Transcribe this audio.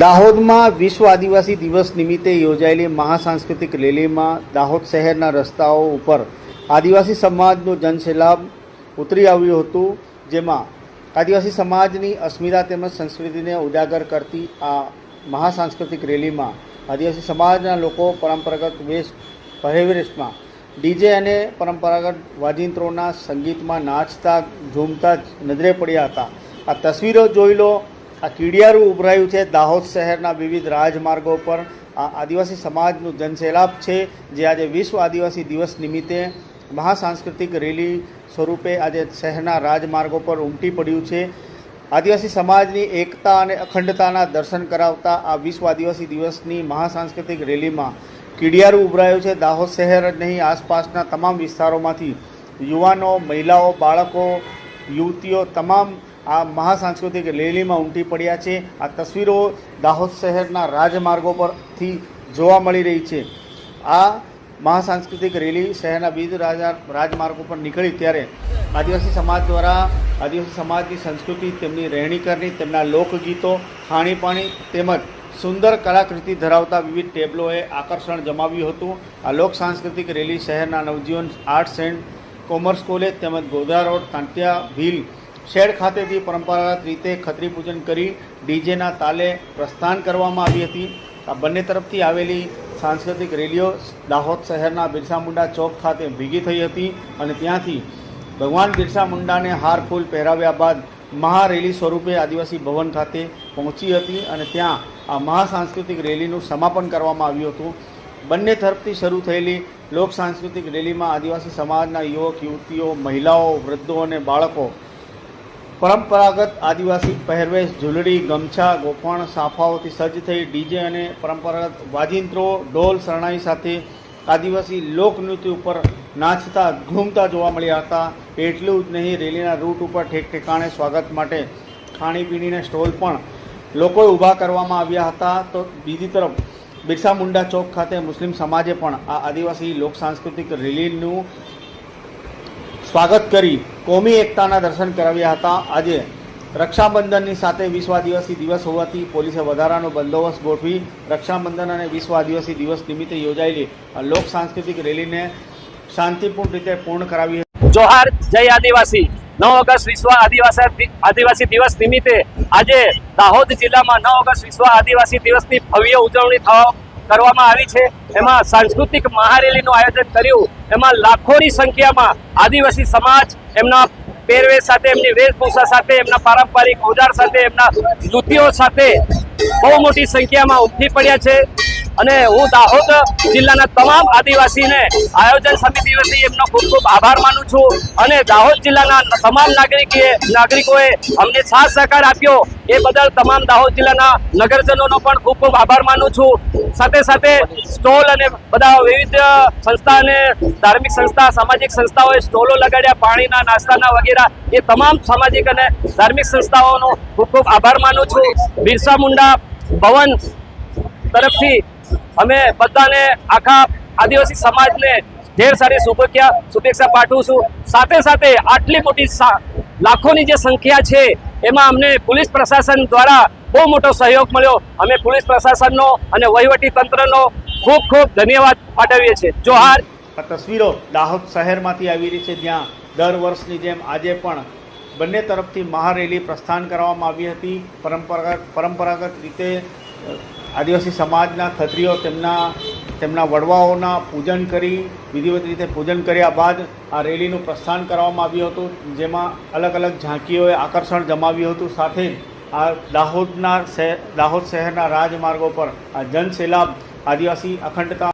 દાહોદમાં વિશ્વ આદિવાસી દિવસ નિમિત્તે યોજાયેલી મહાસાંસ્કૃતિક રેલીમાં દાહોદ શહેરના રસ્તાઓ ઉપર આદિવાસી સમાજનું જનસેલાબ ઉતરી આવ્યું હતું, જેમાં આદિવાસી સમાજની અસ્મિતા તેમજ સંસ્કૃતિને ઉજાગર કરતી આ મહાસાંસ્કૃતિક રેલીમાં આદિવાસી સમાજના લોકો પરંપરાગત પહેરવેશમાં ડીજે અને પરંપરાગત વાજિંત્રોના સંગીતમાં નાચતા ઝૂમતા નજરે પડ્યા હતા। આ તસવીરો જોઈ લો। આ કીડિયારું ઉભરાયું છે દાહોદ શહેરના વિવિધ રાજમાર્ગો પર। આ આદિવાસી સમાજનું જનસેલાબ છે, જે આજે વિશ્વ આદિવાસી દિવસ નિમિત્તે મહાસાંસ્કૃતિક રેલી સ્વરૂપે આજે શહેરના રાજમાર્ગો પર ઉમટી પડ્યું છે। આદિવાસી સમાજની એકતા અને અખંડતાના દર્શન કરાવતા આ વિશ્વ આદિવાસી દિવસની મહાસાંસ્કૃતિક રેલીમાં કીડિયારું ઉભરાયું છે। દાહોદ શહેર જ નહીં, આસપાસના તમામ વિસ્તારોમાંથી યુવાનો, મહિલાઓ, બાળકો, યુવતીઓ તમામ આ મહાસાંસ્કૃતિક રેલીમાં ઉમટી પડ્યા છે। આ તસવીરો દાહોદ શહેરના રાજમાર્ગો પરથી જોવા મળી રહી છે। આ મહાસાંસ્કૃતિક રેલી શહેરના વિવિધ રાજમાર્ગો પર નીકળી ત્યારે આદિવાસી સમાજ દ્વારા આદિવાસી સમાજની સંસ્કૃતિ, તેમની રહેણીકરણી, તેમના લોકગીતો, ખાણીપાણી તેમજ સુંદર કલાકૃતિ ધરાવતા વિવિધ ટેબલોએ આકર્ષણ જમાવ્યું હતું। આ લોક સાંસ્કૃતિક રેલી શહેરના નવજીવન આર્ટ્સ એન્ડ કોમર્સ કોલેજ તેમજ ગોધરા રોડ, કાંટિયા ભીલ શેડ ખાતેથી પરંપરાગત રીતે ખત્રી પૂજન કરી ડીજેના તાલે પ્રસ્થાન કરવામાં આવી હતી। આ બંને તરફથી આવેલી સાંસ્કૃતિક રેલીઓ દાહોદ શહેરના બિરસા મુંડા ચોક ખાતે ભેગી થઈ હતી અને ત્યાંથી ભગવાન બિરસા મુંડાને હાર ફૂલ પહેરાવ્યા બાદ મહારેલી સ્વરૂપે આદિવાસી ભવન ખાતે પહોંચી હતી અને ત્યાં આ મહાસાંસ્કૃતિક રેલીનું સમાપન કરવામાં આવ્યું હતું। બંને તરફથી શરૂ થયેલી લોક સાંસ્કૃતિક રેલીમાં આદિવાસી સમાજના યુવક, યુવતીઓ, મહિલાઓ, વૃદ્ધો અને બાળકો પરંપરાગત આદિવાસી પહેરવેશ, ઝૂલડી, ગમછા, ગોફણ, સાફાઓથી સજ્જ થઈ ડીજે અને પરંપરાગત વાજિંત્રો, ઢોલ, શરણાઈ સાથે આદિવાસી લોકનૃત્ય ઉપર નાચતા ઘૂમતા જોવા મળ્યા હતા। એટલું જ નહીં, રેલીના રૂટ ઉપર ઠેક ઠેકાણે સ્વાગત માટે ખાણીપીણીના સ્ટોલ પણ લોકોએ ઊભા કરવામાં આવ્યા હતા। તો બીજી તરફ બિરસા મુંડા ચોક ખાતે મુસ્લિમ સમાજે પણ આ આદિવાસી લોક સાંસ્કૃતિક રેલીનું સ્વાગત કરી કોમી એકતાના દર્શન કરાવ્યા હતા। આજે રક્ષાબંધનની સાથે વિશ્વ આદિવાસી દિવસ હોવાથી પોલીસે વધારાનો બંદોબસ્ત ગોઠવી રક્ષાબંધન અને વિશ્વ આદિવાસી દિવસ નિમિત્તે યોજાયેલી આ લોક સાંસ્કૃતિક રેલીને શાંતિપૂર્ણ રીતે પૂર્ણ કરાવી। જોહાર, જય આદિવાસી। 9 ઓગસ્ટ વિશ્વ આદિવાસી દિવસ નિમિત્તે આજે દાહોદ જિલ્લામાં 9 ઓગસ્ટ વિશ્વ આદિવાસી દિવસની ભવ્ય ઉજવણી કરવામાં આવી છે। એમાં સાંસ્કૃતિક મહારેલીનું આયોજન કર્યું। એમાં લાખોની સંખ્યામાં આદિવાસી સમાજ એમના પહેરવેશ સાથે, એમની વેશભૂષા સાથે, એમના પારંપરિક ઓજાર સાથે, એમના નૃત્યો સાથે બહુ મોટી સંખ્યામાં ઉમટી પડ્યા છે અને હું દાહોદ જિલ્લાના તમામ આદિવાસીને આયોજન સમિતિ વતી એમનો ખૂબ ખૂબ આભાર માનું છું અને દાહોદ જિલ્લાના તમામ નાગરિકોએ અમને સાથ સહકાર આપ્યો એ બદલ તમામ દાહોદ જિલ્લાના નગરજનોનો પણ ખૂબ ખૂબ આભાર માનું છું। સાથે સાથે સ્ટોલ અને બધા વિવિધ સંસ્થા અને ધાર્મિક સંસ્થા, સામાજિક સંસ્થાઓએ સ્ટોલો લગાડ્યા, પાણીના, નાસ્તાના વગેરે એ તમામ સામાજિક અને ધાર્મિક સંસ્થાઓનો ખૂબ ખૂબ આભાર માનું છું। બિરસા મુંડા ભવન તરફથી અમે બધાને, આખા આદિવાસી સમાજને ઢેર સારી શુભેચ્છા પાઠવું છું। સાથે સાથે આટલી મોટી લાખોની જે સંખ્યા છે એમાં અમને પોલીસ પ્રશાસન દ્વારા બહુ મોટો સહયોગ મળ્યો। અમે પોલીસ પ્રશાસનનો અને વહીવટી તંત્રનો ખૂબ ખૂબ ધન્યવાદ પાઠવીએ છીએ। જોહાર। આ તસવીરો દાહોદ શહેરમાંથી આવી રહી છે, જ્યાં દર વર્ષની જેમ આજે પણ બંને તરફથી મહારેલી પ્રસ્થાન કરવામાં આવી હતી। પરંપરાગત રીતે આદિવાસી સમાજના ખત્રીઓ તેમના વડવાઓના પૂજન કરી, વિધિવત રીતે પૂજન કર્યા બાદ આ રેલીનું પ્રસ્થાન કરવામાં આવ્યું હતું, જેમાં અલગ અલગ ઝાંકીઓએ આકર્ષણ જમાવ્યું હતું। સાથે આ દાહોદ શહેરના રાજમાર્ગો પર આ જનસેલાબ આદિવાસી અખંડતા